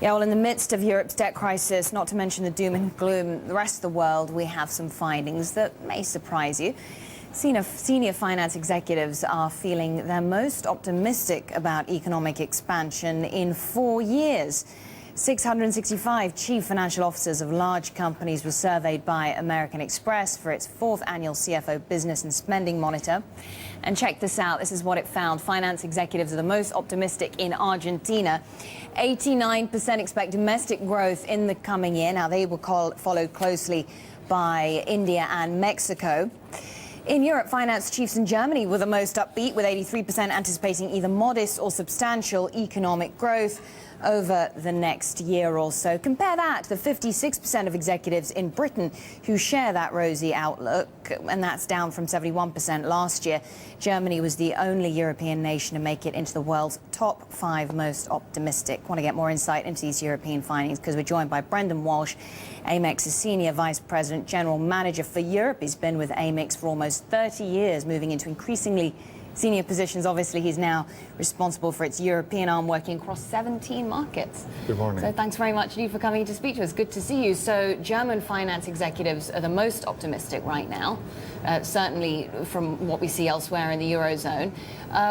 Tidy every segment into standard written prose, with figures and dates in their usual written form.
Yeah, well, in the midst of Europe's debt crisis, not to mention the doom and gloom, the rest of the world, we have some findings that may surprise you. Senior finance executives are feeling their most optimistic about economic expansion in 4 years. 665 chief financial officers of large companies were surveyed by American Express for its 4th annual CFO Business and Spending Monitor. And check this out. This is what it found. Finance executives are the most optimistic in Argentina. 89% expect domestic growth in the coming year. Now, they were followed closely by India and Mexico. In Europe, finance chiefs in Germany were the most upbeat, with 83% anticipating either modest or substantial economic growth over the next year or so. Compare that to the 56% of executives in Britain who share that rosy outlook, and that's down from 71% last year. Germany was the only European nation to make it into the world's top 5 most optimistic. Want to get more insight into these European findings because we're joined by Brendan Walsh, Amex's Senior Vice President, General Manager for Europe. He's been with Amex for almost 30 years, moving into increasingly senior positions. Obviously, he's now responsible for its European arm, working across 17 markets. Good morning. So thanks very much, Lee, for coming to speak to us. Good to see you. So German finance executives are the most optimistic right now, certainly from what we see elsewhere in the Eurozone.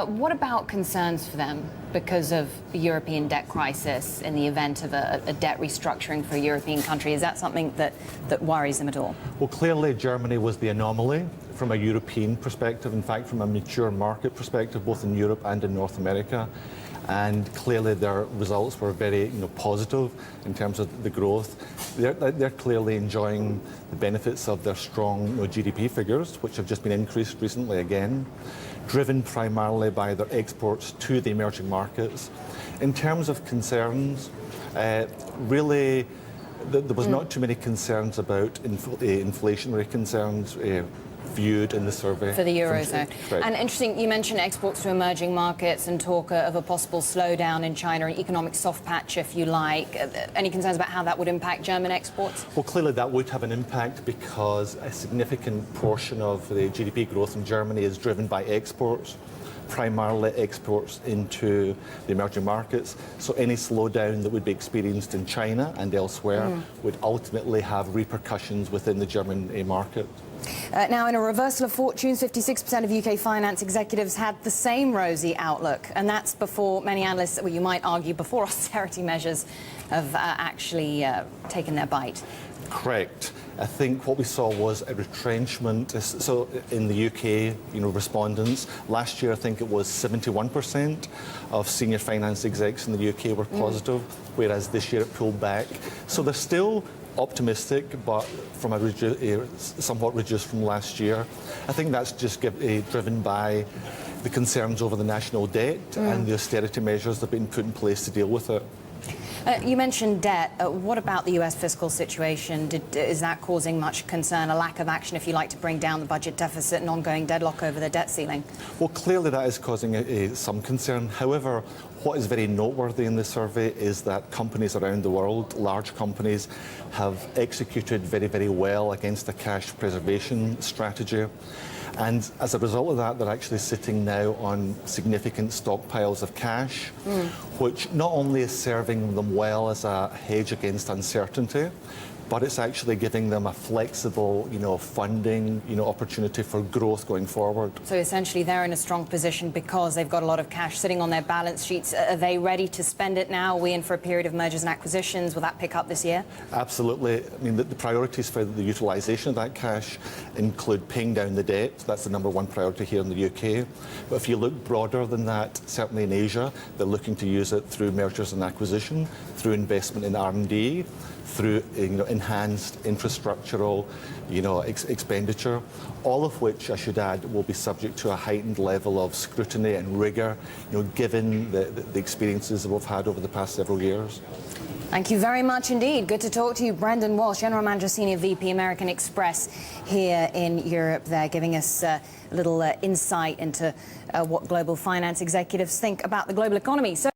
What about concerns for them because of the European debt crisis in the event of a debt restructuring for a European country? Is that something that worries them at all? Well, clearly Germany was the anomaly from a European perspective, in fact from a mature market perspective, both in Europe and in North America. And clearly their results were very positive in terms of the growth. They're clearly enjoying the benefits of their strong GDP figures, which have just been increased recently again, driven primarily by their exports to the emerging markets. In terms of concerns, really there was not too many concerns about inflationary concerns viewed in the survey. For the Eurozone. And interesting, you mentioned exports to emerging markets and talk of a possible slowdown in China, an economic soft patch, if you like. Any concerns about how that would impact German exports? Well, clearly that would have an impact because a significant portion of the GDP growth in Germany is driven by exports, primarily exports into the emerging markets. So any slowdown that would be experienced in China and elsewhere would ultimately have repercussions within the German market. Now, in a reversal of fortunes, 56% of UK finance executives had the same rosy outlook, and that's before many analysts, well, you might argue, before austerity measures have actually taken their bite. Correct. I think what we saw was a retrenchment. So in the UK, respondents, last year I think it was 71% of senior finance execs in the UK were positive, whereas this year it pulled back. So they're still optimistic, but from a somewhat reduced from last year. I think that's just driven by the concerns over the national debt and the austerity measures that have been put in place to deal with it. You mentioned debt. What about the US fiscal situation? Is that causing much concern, a lack of action, if you like, to bring down the budget deficit and ongoing deadlock over the debt ceiling? Well, clearly that is causing some concern. However, what is very noteworthy in this survey is that companies around the world, large companies, have executed very, very well against a cash preservation strategy. And as a result of that, they're actually sitting now on significant stockpiles of cash, which not only is serving them well as a hedge against uncertainty, but it's actually giving them a flexible, funding, opportunity for growth going forward. So essentially they're in a strong position because they've got a lot of cash sitting on their balance sheets. Are they ready to spend it now? Are we in for a period of mergers and acquisitions? Will that pick up this year? Absolutely. I mean, the priorities for the utilisation of that cash include paying down the debt. That's the #1 priority here in the UK. But if you look broader than that, certainly in Asia, they're looking to use it through mergers and acquisition, through investment in R&D, through enhanced infrastructural expenditure, all of which, I should add, will be subject to a heightened level of scrutiny and rigour, given the experiences that we've had over the past several years. Thank you very much indeed. Good to talk to you. Brendan Walsh, General Manager, Senior VP, American Express here in Europe. They're giving us a little insight into what global finance executives think about the global economy.